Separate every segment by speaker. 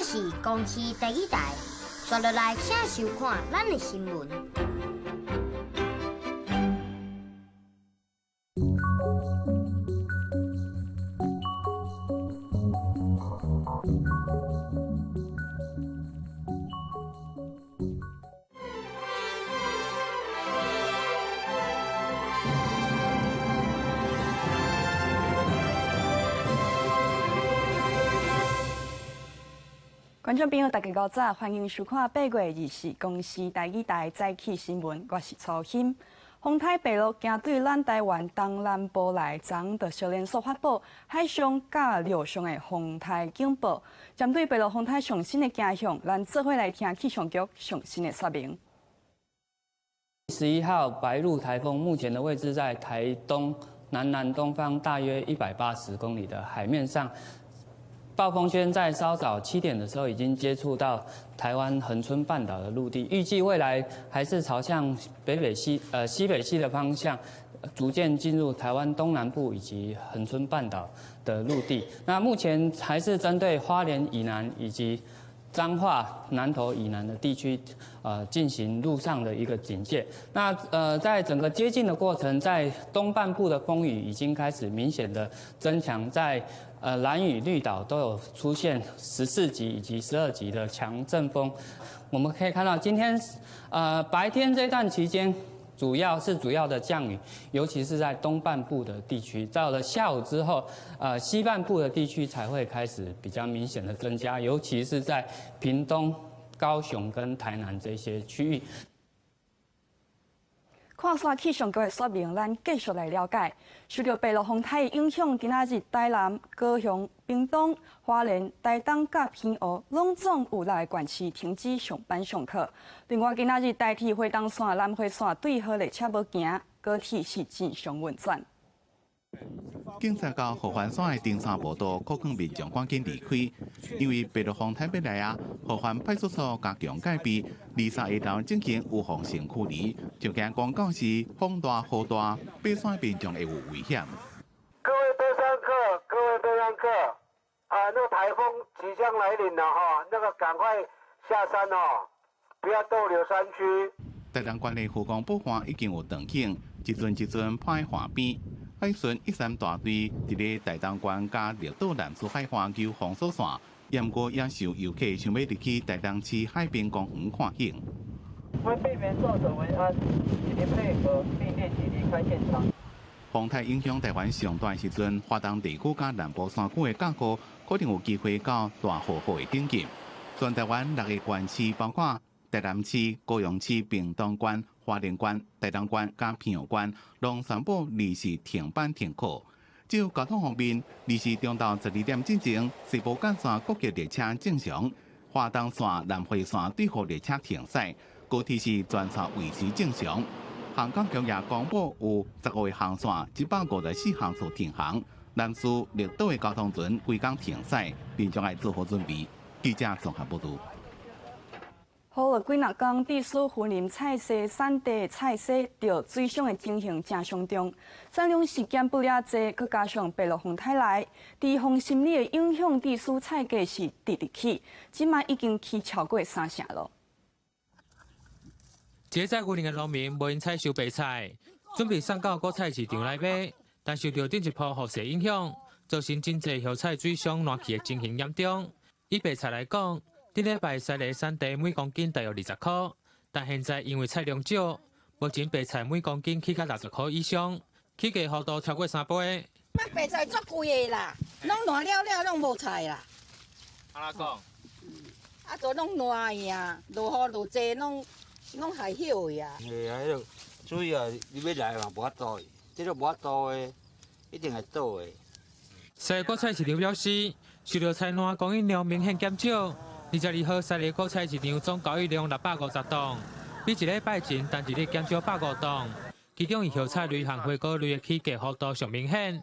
Speaker 1: 是公司第一台，接落来请收看咱的新闻。
Speaker 2: 观众朋友，大家好早，欢迎收看8月24公司第一台早起新闻，我是曹欣。风台北路行对咱台湾东南部来昨就小联所发布海上甲陆上的风台警报。针对北路风台上新的景象，咱做伙来听气象局上新的说明。
Speaker 3: 11号白鹿台风目前的位置在台东南东方大约180公里的海面上。暴风圈在稍早7点的时候已经接触到台湾恒春半岛的陆地，预计未来还是朝向西北西的方向，逐渐进入台湾东南部以及恒春半岛的陆地。那目前还是针对花莲以南以及彰化、南投以南的地区，进行陆上的一个警戒。那在整个接近的过程，在东半部的风雨已经开始明显的增强，在兰屿、绿岛都有出现14级以及12级的强阵风。我们可以看到，今天白天这段期间，主要的降雨，尤其是在东半部的地区。到了下午之后，西半部的地区才会开始比较明显的增加，尤其是在屏东、高雄跟台南这些区域。
Speaker 2: 看线气象局的说明，咱继续来了解。受到北路风台的影响，今仔日台南、高雄、屏东、花莲、台东甲偏湖，拢总有6个县市停止上班上课。另外，今仔日台铁花东线、南回线对号列车无行，高铁是正常运转。
Speaker 4: 警察到河环线的登山步道，可劝民众赶紧离开，因为北路风台要来啊！河环派出所加强戒备，23下昼进行预防性驱离，就惊公告时风大雨大，爬山民众会有危险。
Speaker 5: 各位登山客，各位登山客，那个台风即将来临了哈，那个赶快下山哦，不要逗留山区。
Speaker 4: 台南县的护工保安已经有长警，一阵派河边。海巡13大队伫咧台东县加绿岛南出海花球封锁线，严格要求游客想要入去台东市海滨公园看景。
Speaker 6: 为避免造成危安，请您配合并立即离开现场。
Speaker 4: 风台影响台湾上段时阵，华东地区加南部山区的假期可能有机会到大雨后的顶级。全台湾6个县市，包括台南市、高雄市、屏东县、花莲县、台东县加偏湖县，拢宣布临时停班停课。就交通方面，临时中到12点之前，西部干线各级列车正常，花东线、南回线对号列车停驶，高铁是全线维持正常。航港局也公布有15个航线154航次停航，南苏绿岛的交通船规工停驶，民众要做好准备。记者综合报道。
Speaker 2: 好了，几若天，地苏云林菜西产地的菜西着水上的情形正严重，产量是减不了济，佮加上北路风台来，地方心理的影响，地苏菜价是直起，即卖已经起超过3成了。
Speaker 7: 这在云林的农民无因采收白菜，准备送到果菜市场来买，但受到顶一波雨势影响，造成真济叶菜水上烂去的情形严重。以白菜来讲，顶礼拜西螺产地每公斤大约20块，但现在因为菜量少，目前白菜每公斤起到60块以上，起价幅度超过3倍。
Speaker 8: 白菜足贵的啦，拢烂了拢无菜啦。
Speaker 7: 安怎讲？
Speaker 8: 都拢烂去啊，落雨落济拢害晓去啊。
Speaker 9: 是啊，迄个水啊，你要来嘛无法度，这个无法度的，一定会倒的。
Speaker 7: 西螺果菜市场表示，受到菜烂供应量明显减少。22号西螺果菜市场总交易量650吨，比一礼拜前单一日减少105吨。其中以叶菜类和花果类的起价幅度上明显，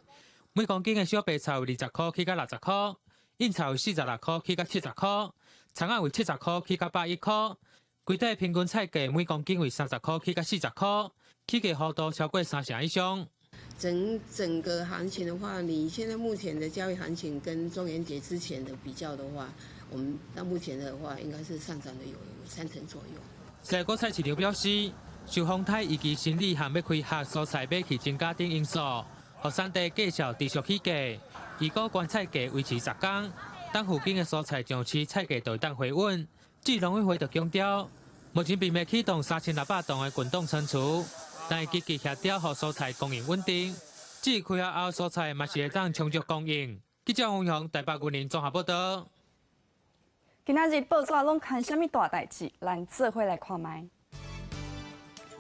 Speaker 7: 每公斤的小白菜由20块起到60块，硬菜由46块起到70块，葱仔为70块起到110块。规体平均菜价每公斤为30块起到40块，起价幅度超过3成以上。
Speaker 10: 整个行情的话，你现在目前的交易行情跟中元节之前的比较的话，我们到目前的话，应该是上涨的有3成左右。
Speaker 7: 西国菜市场表示，受风台以及新理行要开下蔬菜买去增加等因素，予产地继续持续起价。如果观菜价维持10天，等附近的蔬菜上市菜价就会当回稳。至农委会就强调，目前并未启动3600栋的滚动仓储，但会积极协调，予蔬菜供应稳定。至于开学后蔬菜嘛是会当充足供应。记者王雄台北云林综合报道。
Speaker 2: 今仔日报纸拢看什么大代志？咱做伙来看卖。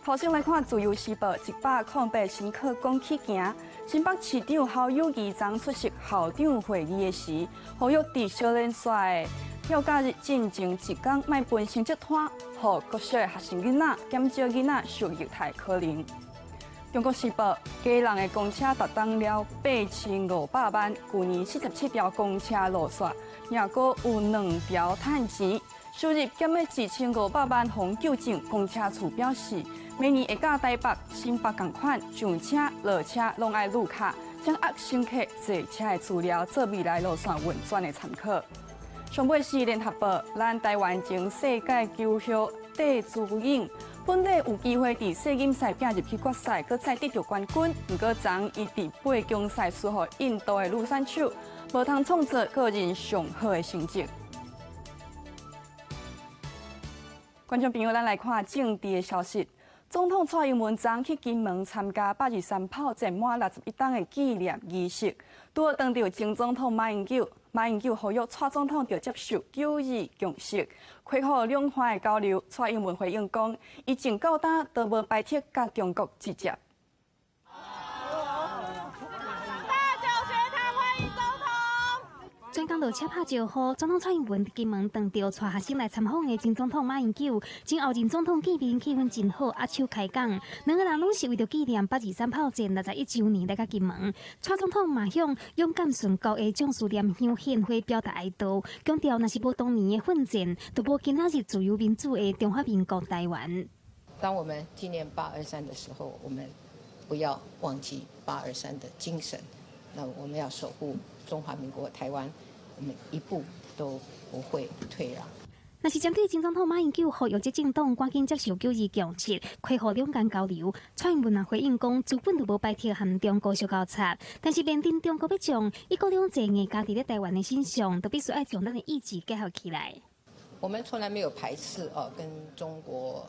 Speaker 2: 头先来看《自由时报》108新课讲起行，新北市长侯友宜昨出席校长会议的时，呼吁伫少年赛休假日进前1天，卖分成绩单，予各校学生囡仔减少囡仔受虐待可能。中国时报，嘉南的公车达当了8500万，去年47条公车路线，也阁有2条趁钱，收入减了2500万。洪纠正公车处表示，明年会甲台北、新北同款，上车、落车拢爱路卡，将压乘客坐车的资料做未来路线运转的参考。上尾是联合报，咱台湾前世界球后戴资颖。本来有机会伫世锦赛拼入去决赛，搁再得到冠军。不过昨伊伫8强赛输予印度的陆山手，无通创造个人上好的成绩。观众朋友，咱来看政治的消息。总统蔡英文昨去金门参加823炮战满61档的纪念仪式，拄好当到前总统马英九。马英九呼吁蔡总统要接受9二共识，开放两岸的交流。蔡英文回应讲，伊前到今都无摆脱甲中国直接。
Speaker 11: 专讲到车拍招呼，总统蔡英文金门当着带学生来参访的前总统马英九，前后任总统见面气氛真好，握手开讲。两个人拢是为着纪念823炮战61周年来到金门。蔡总统嘛向勇敢殉国的将士念香献花表达哀悼，强调若是无当年的奋战，就无今仔日自由民主的中华民国台湾。
Speaker 12: 当我们纪念823的时候，我们不要忘记823的精神。那我们要守护中华民国台湾，我们一步都不会退让。
Speaker 11: 若是针对前总统马英九呼吁执政党赶紧接受9二共识，开放两岸交流，蔡英文也回应讲，资本就无摆脱和中国相交叉，但是面对中国要将1国2制硬加伫咧台湾的身上，都必须要将咱的意志结合起来。
Speaker 12: 我们从来没有排斥跟中国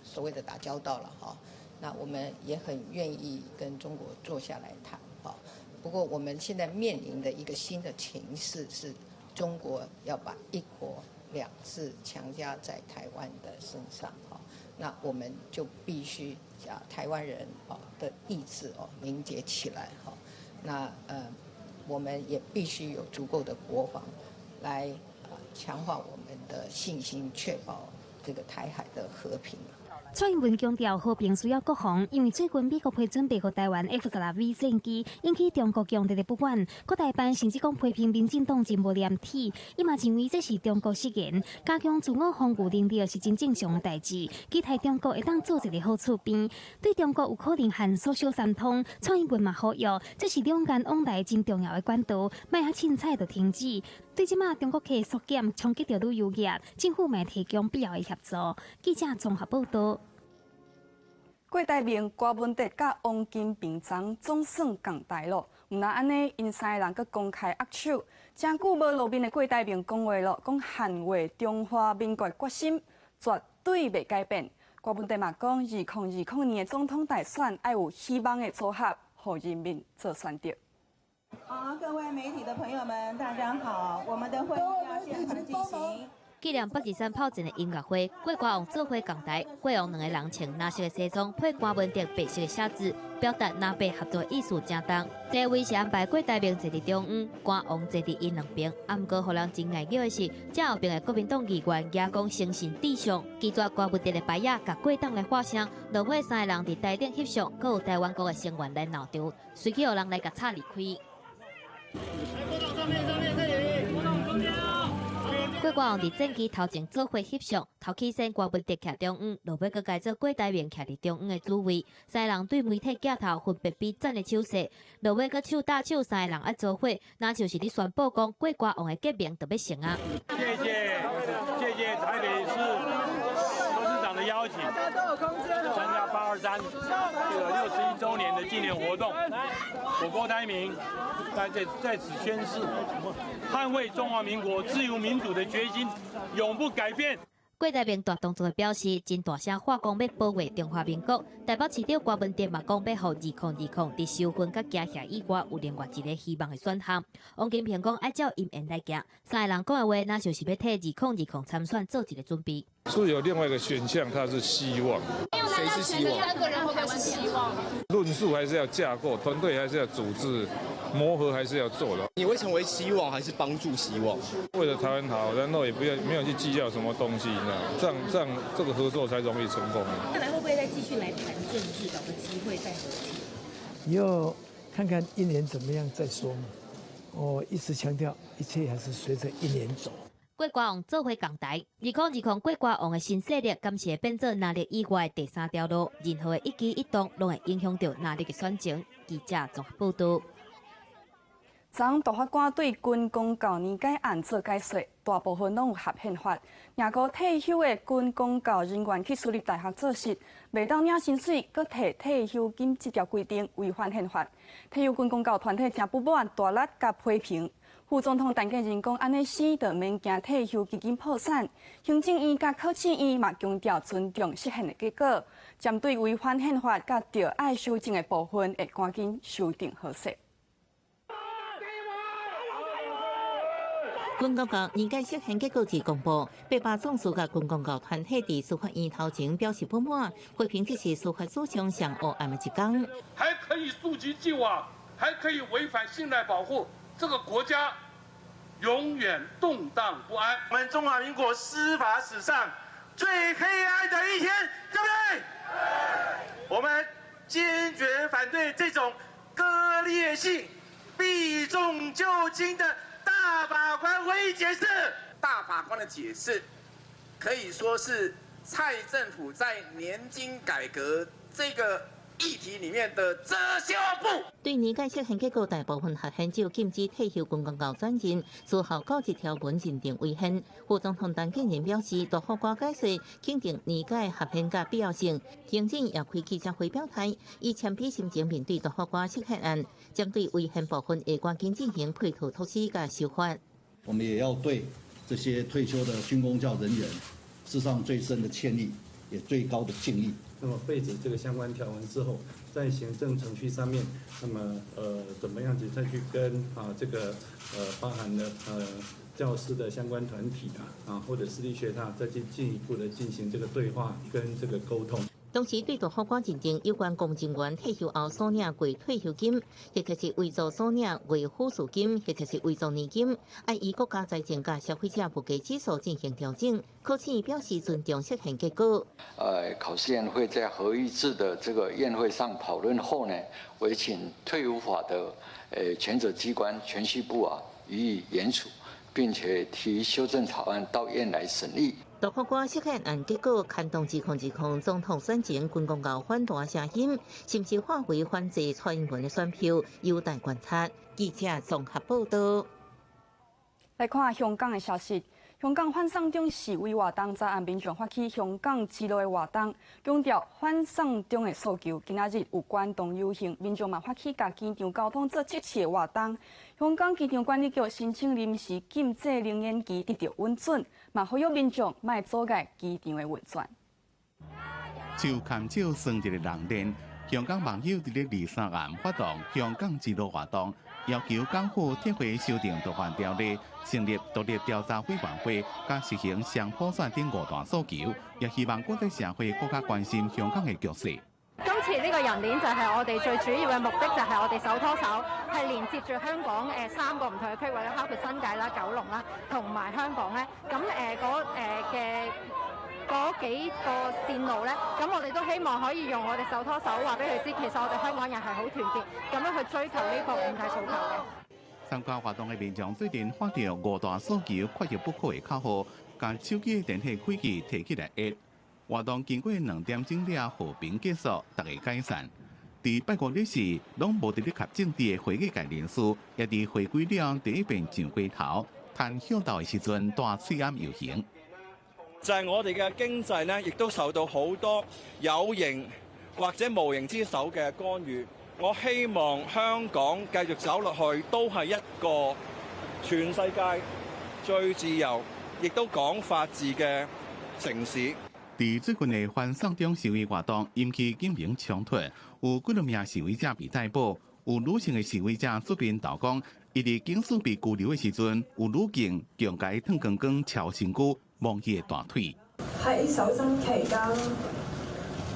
Speaker 12: 所谓的打交道了哈，那我们也很愿意跟中国坐下来谈哈。不过我们现在面临的一个新的情势是，中国要把1国2制强加在台湾的身上哈，那我们就必须台湾人的意志凝结起来哈，那我们也必须有足够的国防来强化我们的信心，确保这个台海的和平。
Speaker 11: 蔡英文强调，和平需要国防，因为最近美国批准备给台湾 F-16V 战机，引起中国强烈的不满。各台办甚至讲批评民进党真无廉体，伊嘛认为这是中国失言，加强自我防御能力是真正常的代志。期待中国会当做一个好厝边，对中国有可能和所小三通。蔡英文嘛呼吁，这是两岸往来真重要的管道，卖遐凊彩就停止。对即马中国客缩减冲击到旅游业，政府嘛提供必要的协助。记者综合报道。
Speaker 2: 郭台铭、郭文哲甲王金平昨总算共台了，毋但安尼，因三个人佫公开握手。真久无露面的郭台铭讲话了，讲捍卫中华民国决心绝对袂改变。郭文哲嘛讲，2020年的总统大选要有希望的组合，互人民做选择。
Speaker 13: 好，各位媒体的朋友们，大家好，我们的会议要现场进行。
Speaker 14: 纪念823炮战的音乐会，郭国王做伙共台，郭王两个人穿蓝色的西装，配郭文哲白色的鞋子，表达南北合作意思正重。这位是安排郭台铭坐伫中央，郭王坐伫因两边。啊，不过互人真碍的是，这后边的国民党议员也讲诚信至上，拒绝郭文哲的牌仔，甲郭党来发声。落尾三个人伫台顶翕相，阁有台湾国的成员来闹场，随即有人来甲插离开。郭国王伫政期头前做伙翕相，头起身郭文迪徛中央，落尾佮改做郭台铭徛伫中央的主位。三个人对媒体镜头分别比赞的手势，落尾佮手搭手，三个人爱做伙，那就是咧宣布讲郭国王的革命特别成啊！
Speaker 15: 谢谢台北市董事长的邀请，参加823这个61周年的纪念活动。我郭台铭在此宣誓，捍卫中华民国自由民主的决心永不改变。
Speaker 14: 郭台铭大动作表示，真大声喊讲要保卫中华民国。台北市长郭文迪嘛讲要互2020伫收婚甲家协以外有另外一个希望的选项。王金平讲爱照因缘来行，三个人讲的话，那就是要替2020参选做一个准备。
Speaker 16: 是有另外一个选项，它是希望。
Speaker 17: 谁是希望？3个人会不会是希望？
Speaker 16: 论述还是要架构，团队还是要组织，磨合还是要做的。
Speaker 17: 你会成为希望还是帮助希望？
Speaker 16: 为了台湾好，然后也没有去计较什么东西，这样这个合作才容易成功。
Speaker 18: 未来会不会再继续来谈政治，找个机会再合体？
Speaker 19: 以后看看1年怎么样再说嘛。我一直强调，一切还是随着1年走。
Speaker 14: 郭国王做伙讲台，2020郭国王的新势力，敢是会变做哪力以外第3条路？任何的一举一动，拢会影响到哪力的选情。记者综合报道。
Speaker 2: 昨大法官对军公教年改案做解说，大部分拢有合宪法。廿个退休的军公教人员去私立大学做事，袂当领薪水，搁摕退休金这条规定违反宪法。退休军公教团体真不满，大力甲批评。副总统陈建仁讲，安尼死就免惊退休基金破产。行政院甲考试院嘛强调尊重释宪的结果，针对违反宪法甲着爱修正的部分，会赶紧修订好势。
Speaker 20: 军公教年改释宪结果已公布，800总司甲军公教团体伫司法院头前表示不满，批评这是司法史上上黑暗的一天。
Speaker 21: 还可以溯及既往，还可以违反信赖保护。这个国家永远动荡不安。我们中华民国司法史上最黑暗的一天，对不对？我们坚决反对这种割裂性、避重就轻的大法官会议解释。大法官的解释可以说是蔡政府在年金改革这个议题里面的遮羞布。
Speaker 20: 对年改释宪结果，大部分学宪就禁止退休军公教转任，之后告一条文认定违宪。副总统陈建仁表示，大法官解说肯定年改合宪甲必要性。行政也开记者会表态，以签批心情面对大法官释宪案，将对违宪部分会赶紧进行配套措施甲修法。
Speaker 22: 我们也要对这些退休的军公教人员致上最深的歉意，也最高的敬意。
Speaker 23: 那么废止这个相关条文之后，在行政程序上面，那么怎么样子再去跟这个包含了教师的相关团体或者私立学校再去进一步的进行这个对话跟这个沟通。
Speaker 20: 同时，对大法官认定有关公职员退休后所领过退休金，或者是为做所领过抚恤金，或者是为做年金，按依国家财政甲消费者物价指数进行调整。考试院表示尊重释宪结果。
Speaker 24: 考试院会在合议制的这个宴会上讨论后呢，委请退伍法的权责机关铨叙部予以严处，并且提修正草案到院来审议。
Speaker 20: 大法官释宪案结果牵动2020总统选前军公教反大声音，甚至化为反制蔡英文的选票，有待观察。记者综合报道。
Speaker 2: 来看香港的消息。香港反送中示威活动昨暗民众发起香港之路的活动，强调反送中的诉求今仔日有关同游行，民众嘛发起甲机场交通做即次的活动。香港机场管理局申请临时禁制零烟机得到允准，嘛呼吁民众莫阻碍机场的运转。
Speaker 4: 就牵照双日的人连，香港网友伫咧23暗发动香港之路活动，要求港府撤回修订逃犯条例，成立独立调查委员会，甲实行双普选等5大诉求，也希望国际社会更加关心香港的局势。
Speaker 25: 今次呢個人鏈就係我哋最主要嘅目的，就係我哋手拖手，係連接住香港3個唔同嘅區域咧，包括新界啦、九龍啦，同埋香港咧。咁嗰幾個線路咧，咁我哋都希望可以用我哋手拖手話俾佢知，其實我哋香港人係好團結，咁樣去追求呢個五大訴求嘅。
Speaker 4: 参加活动的民众最近发到5大诉求确有不可的口号，将手机电器开机提起来压。活动经过2点钟了和平结束，大家解散。在8月日时，拢无伫咧确诊的会议界人士，也伫回归了第一遍上街頭，趁向導的時陣大試暗遊行。
Speaker 1: 就係我哋嘅經濟呢，亦都受到好多有形或者無形之手嘅干預。我希望香港繼續走落去，都係一個全世界最自由，亦都講法治嘅城市。
Speaker 4: 在最近的反送中示威活動引起警民衝突，有幾多名示威者被逮捕，有女性的示威者出面道講，伊佇警署被拘留的時陣，有女警強解燙光光超身軀，摸伊的大腿。
Speaker 3: 喺搜身期間，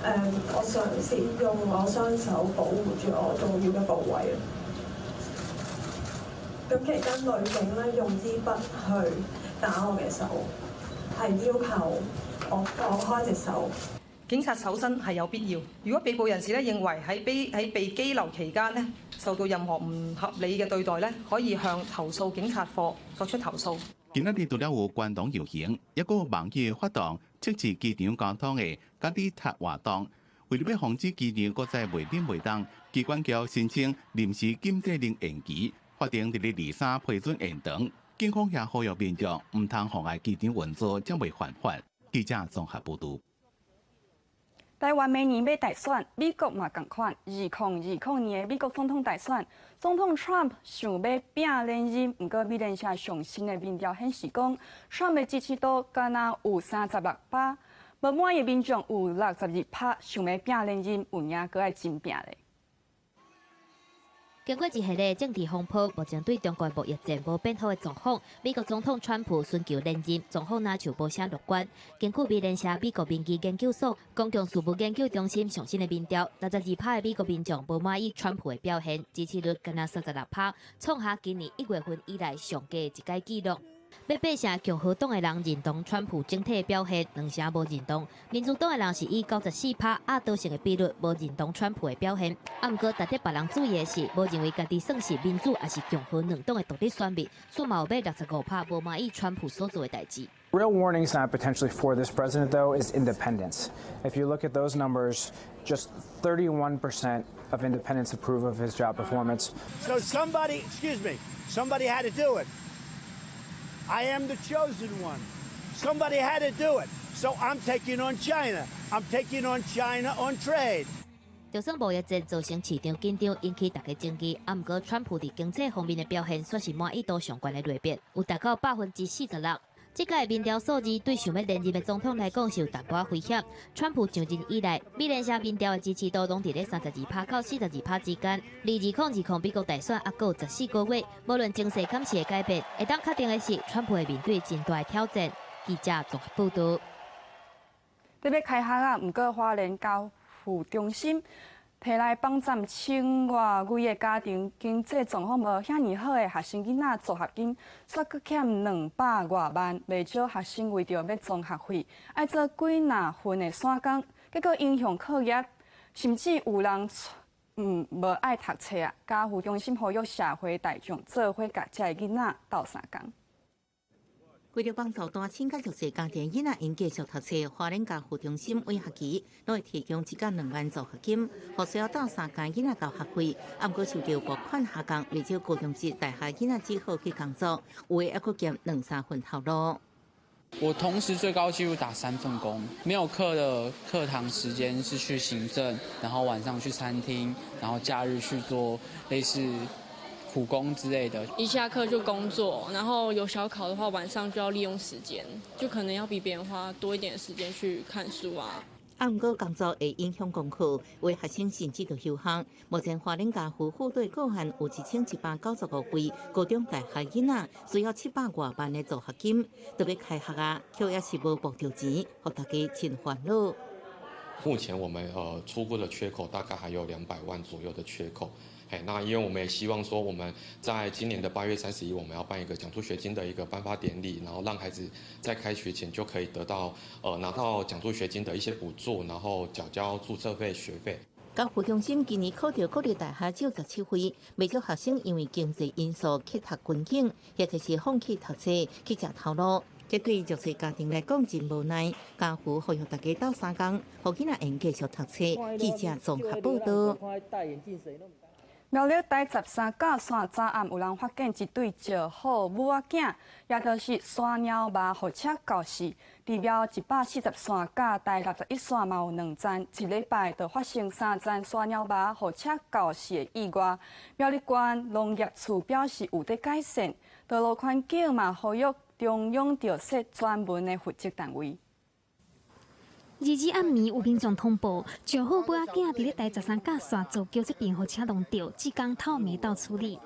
Speaker 3: 我嘗試用我雙手保護住我重要嘅部位。咁期間女警咧用支筆去打我嘅手，係要求我放開隻手。
Speaker 5: 警察搜身係有必要。如果被捕人士咧認為喺被羈留期間咧受到任何唔合理嘅對待咧，可以向投訴警察課作出投訴。
Speaker 4: 今仔日除了有關東遊行，一個網頁發動測試機場交通的甲理塔活動，為了要防止機場擱再袂冷袂凍，機管局申請臨時禁制令延期，法定伫咧23批准延長。警方也呼籲民眾唔通妨礙機場運作，將會犯法。記者綜合報導。
Speaker 2: 台灣明年要大選，美國嘛同款。2020年的美國總統大選，總統 Trump 想要拼連任，不過美聯社上新的民調顯示講 ，Trump 的支持度敢若有36%，不滿意民眾有62%，想要拼連任，有影閣愛真拼咧。
Speaker 14: 經過一系列政治風波，目前對中國貿易戰無變好的狀況，美國總統川普尋求連任，狀況若就無啥樂觀。根據美聯社美國民意研究所公共事務研究中心上新的民調，62%的美國民眾無滿意川普的表現，支持率敢若36%，創下今年1月份以來上低一個紀錄。要8成共和黨的人認同川普整體的表現，2成無認同。民主黨的人是以94%壓倒性的比率無認同川普的表現。不過，值得別人注意的是，無認為家己算是民主還是共和兩黨的獨立選民，數嘛有65%無滿意川普所做的代誌。
Speaker 6: Real warning sign potentially for this president, though, is independents. If you look at those numbers, just 31% of independents approve of his job performance.
Speaker 8: So somebody had to do it. I am the chosen one. Somebody had to do it. So I'm taking on China. I'm taking on China on trade.
Speaker 14: 就算貿易戰造成市場緊張，引起大家爭議，不過川普喺經濟方面的表現算是滿意度上懸的類別，有達到46%。這個民調數字對想要連任的總統來講是有淡薄仔威脅。川普上任以來，美聯社民調的支持度攏佇咧32%到42%之間。2020美國大選還有14個月，無論情勢敢是會改變，會當確定的是，川普會面對真大的挑戰。記者綜合報道。
Speaker 2: 特別開學啊，不過花蓮交付中心提來幫站千外幾個家庭經濟狀況無遐爾好的學生囡仔助學金，煞閣欠200多萬，未少學生為着要裝學費，愛做幾若份的散工，結果影響課業，甚至有人無愛讀冊啊！交付中心呼籲社會大眾做伙甲遮個囡仔鬥相共。
Speaker 20: 為了幫助單親甲弱勢家庭囡仔因繼續讀冊，花蓮交付中心為學期都會提供1個2萬助學金，予需要鬥相共囡仔交學費。不過受到撥款下降，未少高中職大學囡仔只好去工作，有的還佫兼2-3份頭路。
Speaker 26: 我同時最高紀錄打3份工，沒有課的課堂時間是去行政，然後晚上去餐廳，然後假日去做類似苦工之類的。
Speaker 27: 一下課就工作，然後有小考的話，晚上就要利用時間，就可能要比別人花多一點時間去看書啊。
Speaker 20: 不過工作會影響功課，為學生甚至到休學。目前花蓮家扶副隊個案有1195位高中大學囡仔需要700多萬的助學金，特別開學啊，卻也是無補助錢，讓大家真煩惱。
Speaker 28: 目前我們初步的缺口大概還有200萬左右的缺口。那因為我們也希望說，我們在今年的8月31，我們要辦一個獎助學金的一個頒發典禮，然後讓孩子在開學前就可以得到拿到獎助學金的一些補助，然後繳交註冊費、學費。
Speaker 20: 高雄乡镇今年考到国立大学97回，未少学生因为经济因素弃读困境，或者是放弃读册去食头路。这对弱势家庭来讲真无奈。家父呼吁大家斗三工，互囡仔用继续读册。记者综合报道。
Speaker 2: 苗栗第13甲线早暗有人发现一对石虎母仔囝，也就是山鸟麻货车肇事。伫苗140线甲第61线嘛有2站，一礼拜就发生3站山鸟麻货车肇事的意外。苗栗县农业处表示有在改善，道路环境嘛呼吁中央调设专门的负责单位。
Speaker 18: 日暗暝有民众通报，石虎母仔囝伫咧第13甲线做桥这边，互车弄掉，即工透暝到处理。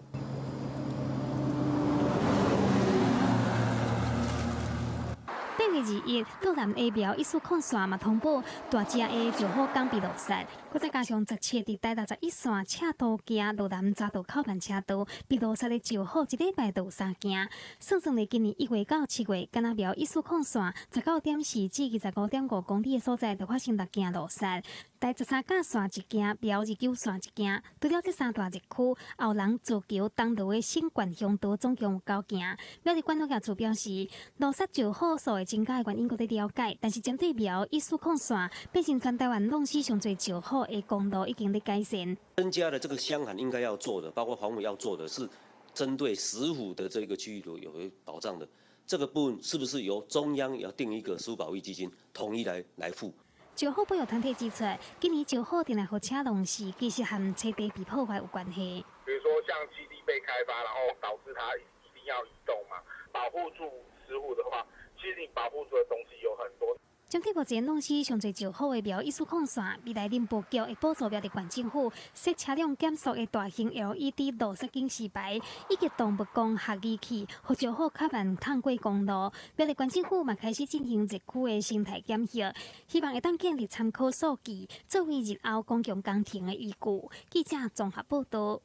Speaker 18: 8月2日，洛南下苗140线嘛通报，大只的石虎刚被落雪，佮再加上17伫第61线赤道行洛南匝道口慢车道，被落雪的石虎一礼拜就有3件。算算咧，今年1月到7月，敢若苗140线19点4至25.5公里的所在，就发生6件落雪。第13甲线1件，苗29线1件，除了这3大热区，后人造桥东路的新冠乡道总共有9件。苗栗管理处表示，落雪石虎数的增加的原因，搁在了解，但是针对苗140线变成全台湾弄死上最石虎的公路，已经在改善。
Speaker 7: 增加了这个乡寒应该要做的，包括黄委要做的是针对石虎的这个区域有保障的。这个部分是不是由中央也要定一个石虎保育基金，统一来付？
Speaker 18: 石虎保育团体指出，今年石虎定来互车弄死，其实和车地被破坏有关系。
Speaker 9: 比如说像基地被开发，然后导致它一定要移动嘛，保护住石虎的话，其实你保护住的东西有很多。
Speaker 18: 针对目前弄死上最石虎的苗140线，未来林部局会补助苗栗县政府设车辆减速的大型 LED 路煞警示牌，以及动物光学仪器，互石虎较慢通过公路。苗栗县政府嘛开始进行热区的生态检核，希望会当建立参考数据，作为日后公共工程的依据。记者综合报道。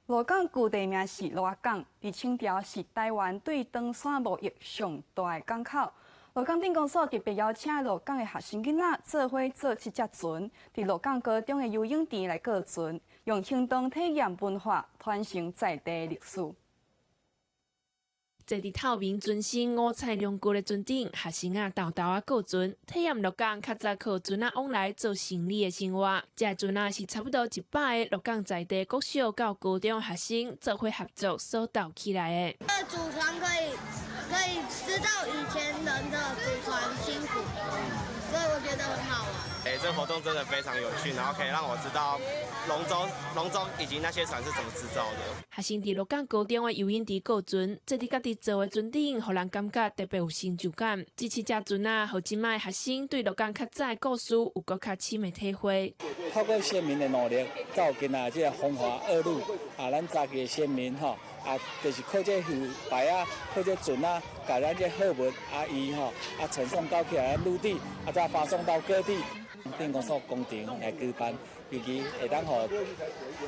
Speaker 2: 鹿港旧地名是鹿仔港，伫清朝是台湾对登山贸易上大的港口。鹿港镇公所特别邀请鹿港的学生囡仔做伙做7只船，伫鹿港高中的游泳池来过船，用行动体验文化，传承在地历史。
Speaker 10: 坐伫透明船身五彩亮骨的船顶，学生啊豆豆啊过船，体验鹿港较早靠船啊往来做生意的生活。这船啊是差不多100个鹿港在地国小到高中学生做伙合作所造起来的。
Speaker 11: 组船可以知道以前人的组船辛苦，所以我觉得很好玩。
Speaker 12: 这个活动真的非常有趣，然后可以让我知道龙舟以及那些船是怎么制造的。
Speaker 10: 学生伫鹿港高中的游泳池过船，坐伫家己做的船顶，互人感觉特别有成就感。这7只船啊，互即卖学生对鹿港较早的故事有更较深的体会。
Speaker 13: 透过先民的努力，造今啊这个风华2路啊，咱早期的先民吼啊，就是靠这浮牌啊，靠这船啊，把咱这货物啊伊吼啊传送到起来陆地，啊再发送到各地。镇公所工程来举办，尤其会当互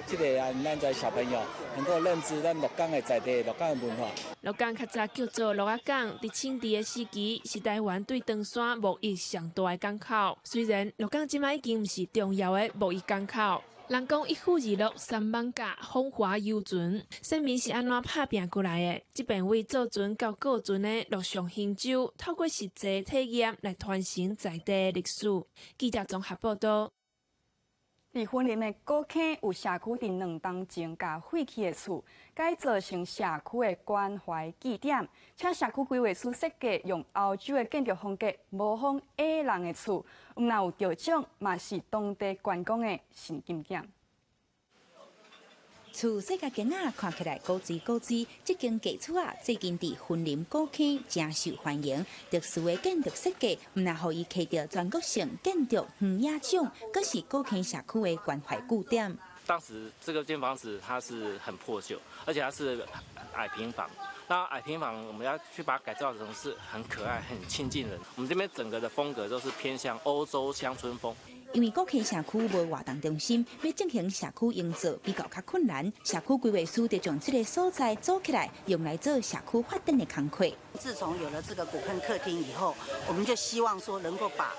Speaker 13: 这个咱在小朋友能够认知咱鹿港的在地鹿港的文化。
Speaker 10: 鹿港较早叫做鹿仔港，伫清治的时期是台湾对登山贸易上大的港口。虽然鹿港即摆已经毋是重要的贸易港口。人讲一府二鹿3万架风华游船，先民是安怎打拼过来的？即边为造船到过船的陆上行舟，透过实际体验来传承在地历史。记者综合报道。
Speaker 2: 伫云林的古坑有社区伫2当前甲废弃的厝改造成社区的关怀据点，且社区规划师设计用欧洲的建筑风格模仿野人的厝，若有得奖，嘛是当地观光的新景点。
Speaker 15: 厝细甲间仔看起来古锥古锥，这间旧厝啊，最近伫云林古坑真受欢迎。特殊的建筑设计，唔但互伊摕到全国性建筑园野奖，更是古坑社区的关怀据点。
Speaker 17: 当时这个间房子它是很破旧，而且它是矮平房。那矮平房我们要去把它改造成是很可爱、很亲近人。我们这边整个的风格都是偏向欧洲乡村风。
Speaker 15: 因为高溪社区无活动中心，要进行社区营造比较较困难。社区规划师就将这个所在做起来，用来做社区发展的工作。
Speaker 1: 自从有了这个古坑客厅以后，我们就希望说能够把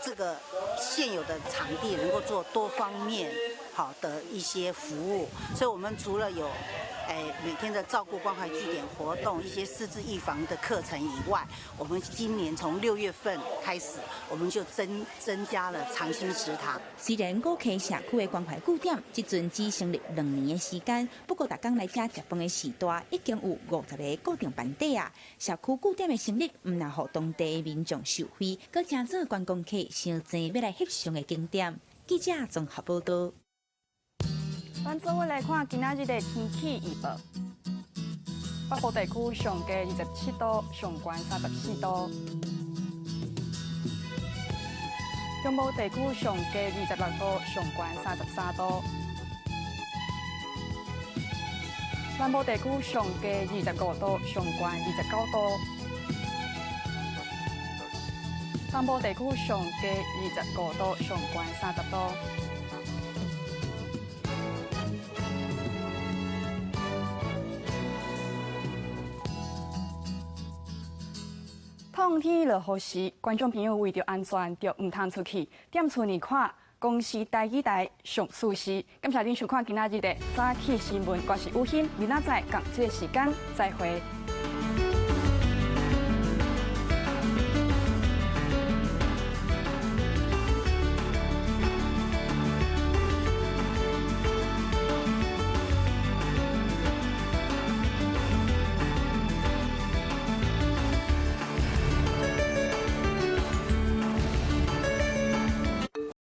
Speaker 1: 这个现有的场地能够做多方面好的一些服务，所以我们除了有每天的照顾关怀据点活动，一些失智预防的课程以外，我们今年从6月份开始，我们就增加了长青食堂。
Speaker 15: 虽然高溪社区的关怀据点即阵只成立2年的时间，不过大家来这食饭的时段已经有50个固定班底啊。社区据点的成立，唔但让当地民众受惠，佮请做观光客相济要来翕相的景点。记者综合报道。
Speaker 2: 咱做伙来看今仔日的天气预报。北部地区上低27度，上悬34度；中部地区上低26度，上悬33度；南部地区上低25度，上悬29度；东部地区上低25度，上悬30度。痛天落雨时，观众朋友为着安全，就唔通出去，踮厝内看公视台语台上舒适。感谢您收看今仔日的早起新闻，我是吴欣，明仔载同这个时间再会。